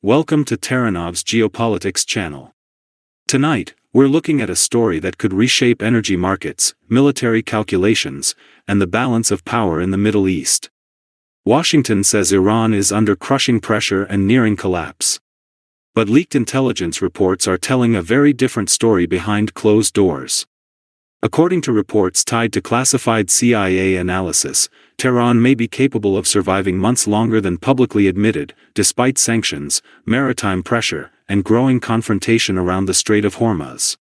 Welcome to Terenov's Geopolitics channel. Tonight, we're looking at a story that could reshape energy markets, military calculations, and the balance of power in the Middle East. Washington says Iran is under crushing pressure and nearing collapse. But leaked intelligence reports are telling a very different story behind closed doors. According to reports tied to classified CIA analysis, Tehran may be capable of surviving months longer than publicly admitted, despite sanctions, maritime pressure, and growing confrontation around the Strait of Hormuz.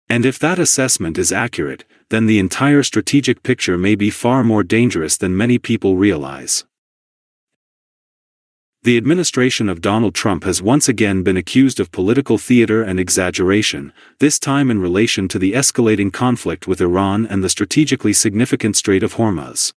And if that assessment is accurate, then the entire strategic picture may be far more dangerous than many people realize. The administration of Donald Trump has once again been accused of political theater and exaggeration, this time in relation to the escalating conflict with Iran and the strategically significant Strait of Hormuz.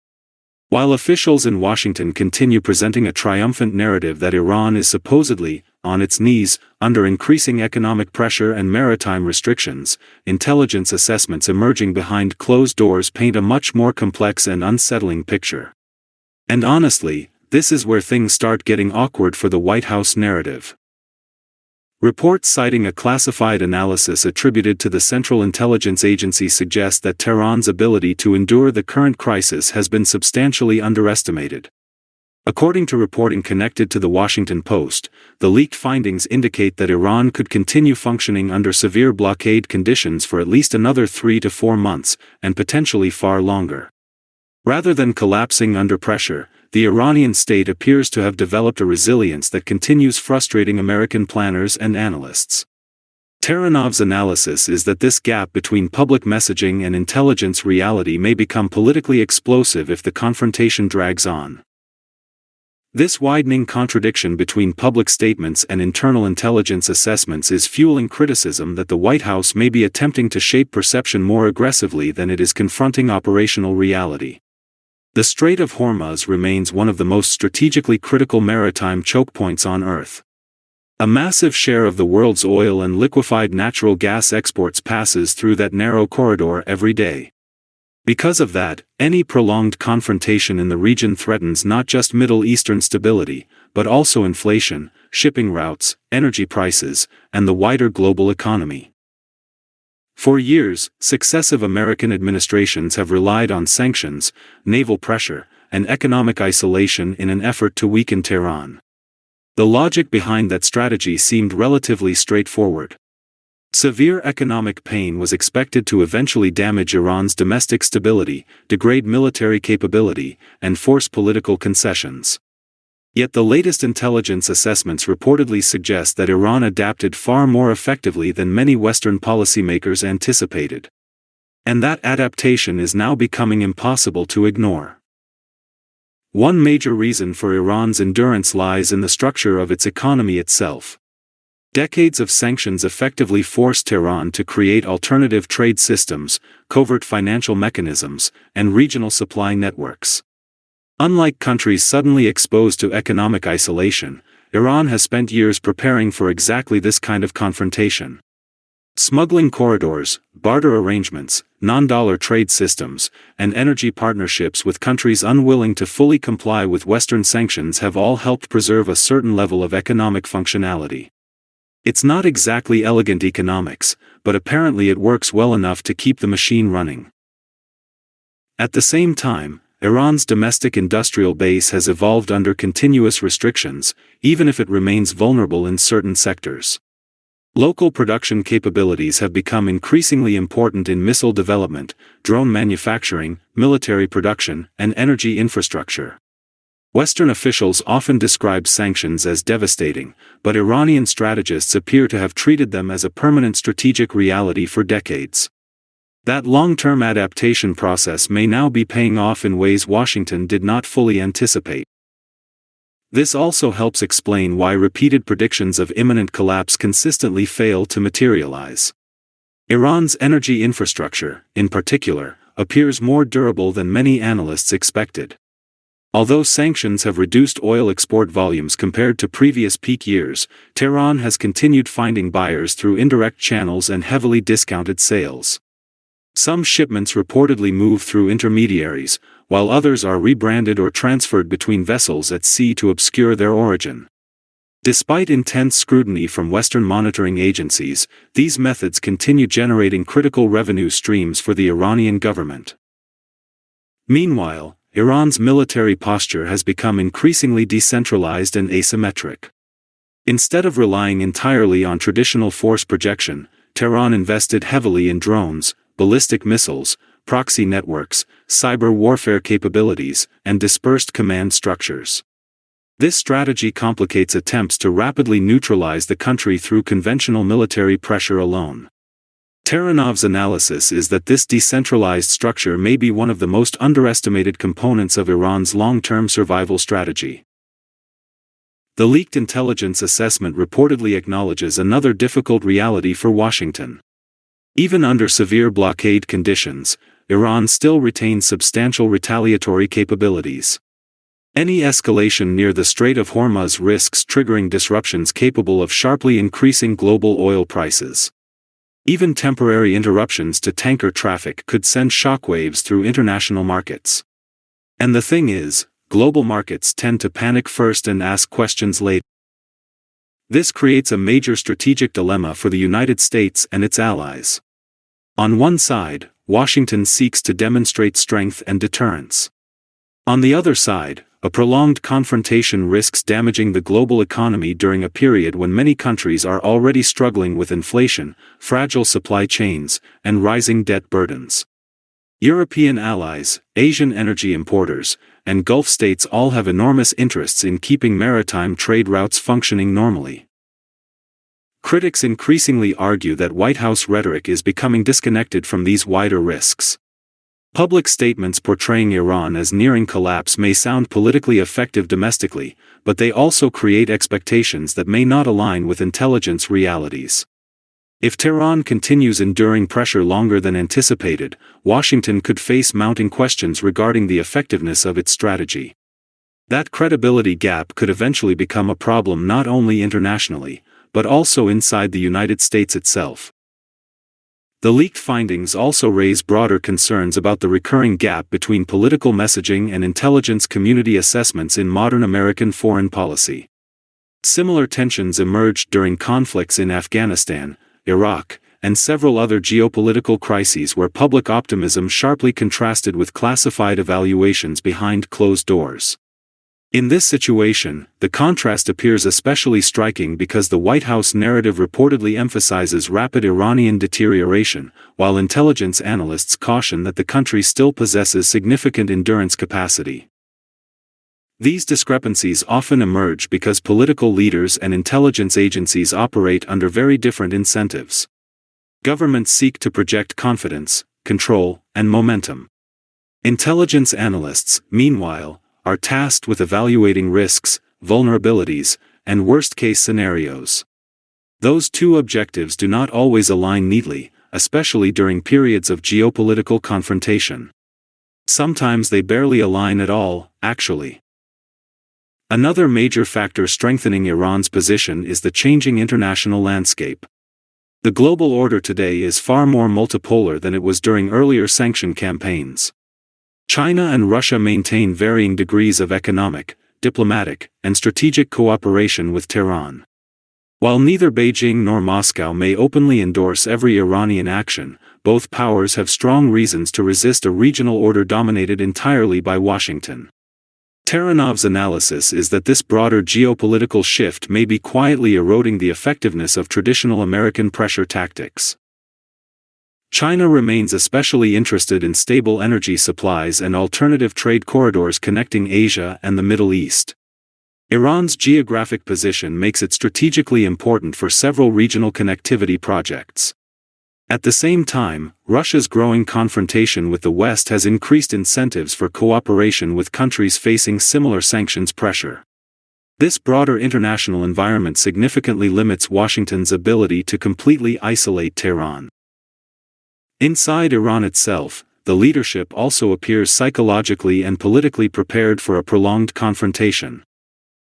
While officials in Washington continue presenting a triumphant narrative that Iran is supposedly on its knees under increasing economic pressure and maritime restrictions, intelligence assessments emerging behind closed doors paint a much more complex and unsettling picture. And honestly, this is where things start getting awkward for the White House narrative. Reports citing a classified analysis attributed to the Central Intelligence Agency suggest that Tehran's ability to endure the current crisis has been substantially underestimated. According to reporting connected to the Washington Post, the leaked findings indicate that Iran could continue functioning under severe blockade conditions for at least another 3 to 4 months, and potentially far longer. Rather than collapsing under pressure, the Iranian state appears to have developed a resilience that continues frustrating American planners and analysts. Terenov's analysis is that this gap between public messaging and intelligence reality may become politically explosive if the confrontation drags on. This widening contradiction between public statements and internal intelligence assessments is fueling criticism that the White House may be attempting to shape perception more aggressively than it is confronting operational reality. The Strait of Hormuz remains one of the most strategically critical maritime chokepoints on Earth. A massive share of the world's oil and liquefied natural gas exports passes through that narrow corridor every day. Because of that, any prolonged confrontation in the region threatens not just Middle Eastern stability, but also inflation, shipping routes, energy prices, and the wider global economy. For years, successive American administrations have relied on sanctions, naval pressure, and economic isolation in an effort to weaken Tehran. The logic behind that strategy seemed relatively straightforward. Severe economic pain was expected to eventually damage Iran's domestic stability, degrade military capability, and force political concessions. Yet the latest intelligence assessments reportedly suggest that Iran adapted far more effectively than many Western policymakers anticipated. And that adaptation is now becoming impossible to ignore. One major reason for Iran's endurance lies in the structure of its economy itself. Decades of sanctions effectively forced Tehran to create alternative trade systems, covert financial mechanisms, and regional supply networks. Unlike countries suddenly exposed to economic isolation, Iran has spent years preparing for exactly this kind of confrontation. Smuggling corridors, barter arrangements, non-dollar trade systems, and energy partnerships with countries unwilling to fully comply with Western sanctions have all helped preserve a certain level of economic functionality. It's not exactly elegant economics, but apparently it works well enough to keep the machine running. At the same time, Iran's domestic industrial base has evolved under continuous restrictions, even if it remains vulnerable in certain sectors. Local production capabilities have become increasingly important in missile development, drone manufacturing, military production, and energy infrastructure. Western officials often describe sanctions as devastating, but Iranian strategists appear to have treated them as a permanent strategic reality for decades. That long-term adaptation process may now be paying off in ways Washington did not fully anticipate. This also helps explain why repeated predictions of imminent collapse consistently fail to materialize. Iran's energy infrastructure, in particular, appears more durable than many analysts expected. Although sanctions have reduced oil export volumes compared to previous peak years, Tehran has continued finding buyers through indirect channels and heavily discounted sales. Some shipments reportedly move through intermediaries, while others are rebranded or transferred between vessels at sea to obscure their origin. Despite intense scrutiny from Western monitoring agencies, these methods continue generating critical revenue streams for the Iranian government. Meanwhile, Iran's military posture has become increasingly decentralized and asymmetric. Instead of relying entirely on traditional force projection, Tehran invested heavily in drones, ballistic missiles, proxy networks, cyber warfare capabilities, and dispersed command structures. This strategy complicates attempts to rapidly neutralize the country through conventional military pressure alone. Terenov's analysis is that this decentralized structure may be one of the most underestimated components of Iran's long-term survival strategy. The leaked intelligence assessment reportedly acknowledges another difficult reality for Washington. Even under severe blockade conditions, Iran still retains substantial retaliatory capabilities. Any escalation near the Strait of Hormuz risks triggering disruptions capable of sharply increasing global oil prices. Even temporary interruptions to tanker traffic could send shockwaves through international markets. And the thing is, global markets tend to panic first and ask questions later. This creates a major strategic dilemma for the United States and its allies. On one side, Washington seeks to demonstrate strength and deterrence. On the other side, a prolonged confrontation risks damaging the global economy during a period when many countries are already struggling with inflation, fragile supply chains, and rising debt burdens. European allies, Asian energy importers, and Gulf states all have enormous interests in keeping maritime trade routes functioning normally. Critics increasingly argue that White House rhetoric is becoming disconnected from these wider risks. Public statements portraying Iran as nearing collapse may sound politically effective domestically, but they also create expectations that may not align with intelligence realities. If Tehran continues enduring pressure longer than anticipated, Washington could face mounting questions regarding the effectiveness of its strategy. That credibility gap could eventually become a problem not only internationally, but also inside the United States itself. The leaked findings also raise broader concerns about the recurring gap between political messaging and intelligence community assessments in modern American foreign policy. Similar tensions emerged during conflicts in Afghanistan, Iraq, and several other geopolitical crises where public optimism sharply contrasted with classified evaluations behind closed doors. In this situation, the contrast appears especially striking because the White House narrative reportedly emphasizes rapid Iranian deterioration, while intelligence analysts caution that the country still possesses significant endurance capacity. These discrepancies often emerge because political leaders and intelligence agencies operate under very different incentives. Governments seek to project confidence, control, and momentum. Intelligence analysts, meanwhile, are tasked with evaluating risks, vulnerabilities, and worst-case scenarios. Those two objectives do not always align neatly, especially during periods of geopolitical confrontation. Sometimes they barely align at all, actually. Another major factor strengthening Iran's position is the changing international landscape. The global order today is far more multipolar than it was during earlier sanction campaigns. China and Russia maintain varying degrees of economic, diplomatic, and strategic cooperation with Tehran. While neither Beijing nor Moscow may openly endorse every Iranian action, both powers have strong reasons to resist a regional order dominated entirely by Washington. Terenov's analysis is that this broader geopolitical shift may be quietly eroding the effectiveness of traditional American pressure tactics. China remains especially interested in stable energy supplies and alternative trade corridors connecting Asia and the Middle East. Iran's geographic position makes it strategically important for several regional connectivity projects. At the same time, Russia's growing confrontation with the West has increased incentives for cooperation with countries facing similar sanctions pressure. This broader international environment significantly limits Washington's ability to completely isolate Tehran. Inside Iran itself, the leadership also appears psychologically and politically prepared for a prolonged confrontation.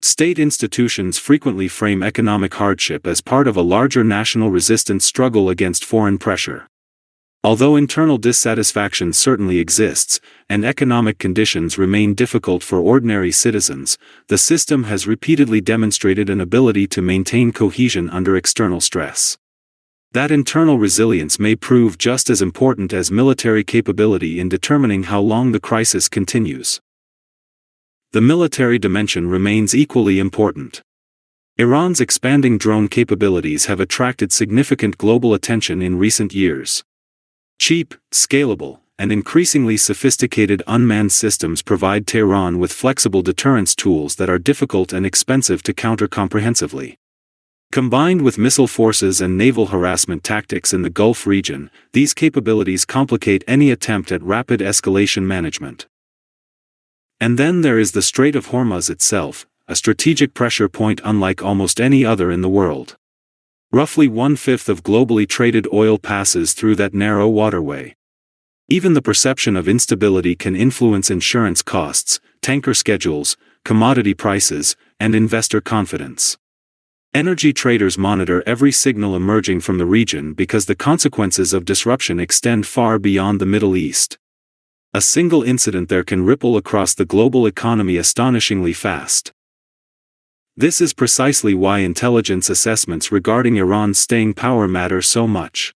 State institutions frequently frame economic hardship as part of a larger national resistance struggle against foreign pressure. Although internal dissatisfaction certainly exists, and economic conditions remain difficult for ordinary citizens, the system has repeatedly demonstrated an ability to maintain cohesion under external stress. That internal resilience may prove just as important as military capability in determining how long the crisis continues. The military dimension remains equally important. Iran's expanding drone capabilities have attracted significant global attention in recent years. Cheap, scalable, and increasingly sophisticated unmanned systems provide Tehran with flexible deterrence tools that are difficult and expensive to counter comprehensively. Combined with missile forces and naval harassment tactics in the Gulf region, these capabilities complicate any attempt at rapid escalation management. And then there is the Strait of Hormuz itself, a strategic pressure point unlike almost any other in the world. Roughly 1/5 of globally traded oil passes through that narrow waterway. Even the perception of instability can influence insurance costs, tanker schedules, commodity prices, and investor confidence. Energy traders monitor every signal emerging from the region because the consequences of disruption extend far beyond the Middle East. A single incident there can ripple across the global economy astonishingly fast. This is precisely why intelligence assessments regarding Iran's staying power matter so much.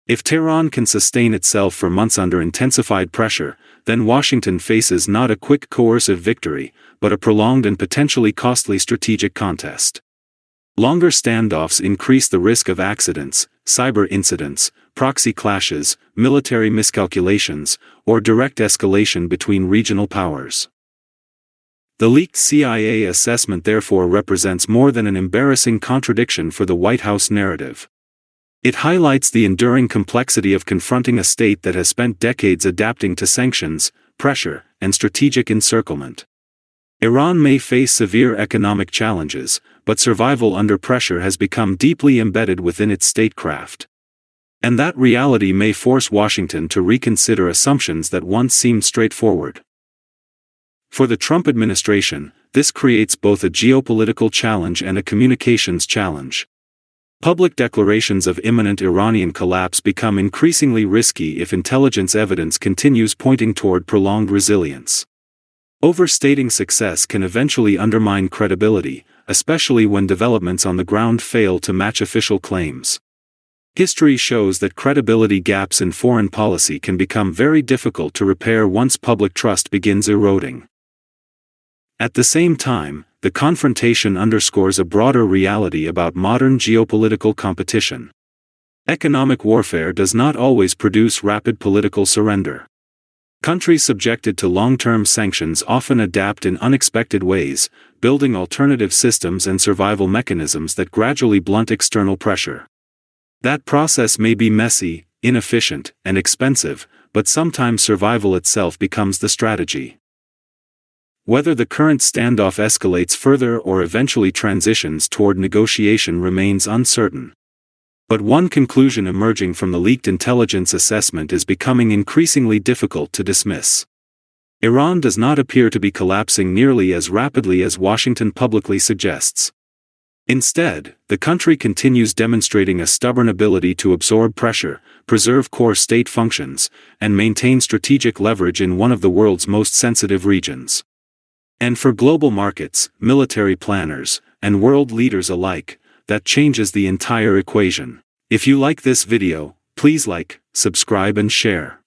If Tehran can sustain itself for months under intensified pressure, then Washington faces not a quick coercive victory, but a prolonged and potentially costly strategic contest. Longer standoffs increase the risk of accidents, cyber incidents, proxy clashes, military miscalculations, or direct escalation between regional powers. The leaked CIA assessment therefore represents more than an embarrassing contradiction for the White House narrative. It highlights the enduring complexity of confronting a state that has spent decades adapting to sanctions, pressure, and strategic encirclement. Iran may face severe economic challenges, but survival under pressure has become deeply embedded within its statecraft. And that reality may force Washington to reconsider assumptions that once seemed straightforward. For the Trump administration, this creates both a geopolitical challenge and a communications challenge. Public declarations of imminent Iranian collapse become increasingly risky if intelligence evidence continues pointing toward prolonged resilience. Overstating success can eventually undermine credibility, especially when developments on the ground fail to match official claims. History shows that credibility gaps in foreign policy can become very difficult to repair once public trust begins eroding. At the same time, the confrontation underscores a broader reality about modern geopolitical competition. Economic warfare does not always produce rapid political surrender. Countries subjected to long-term sanctions often adapt in unexpected ways, building alternative systems and survival mechanisms that gradually blunt external pressure. That process may be messy, inefficient, and expensive, but sometimes survival itself becomes the strategy. Whether the current standoff escalates further or eventually transitions toward negotiation remains uncertain. But one conclusion emerging from the leaked intelligence assessment is becoming increasingly difficult to dismiss. Iran does not appear to be collapsing nearly as rapidly as Washington publicly suggests. Instead, the country continues demonstrating a stubborn ability to absorb pressure, preserve core state functions, and maintain strategic leverage in one of the world's most sensitive regions. And for global markets, military planners, and world leaders alike, that changes the entire equation. If you like this video, please like, subscribe and share.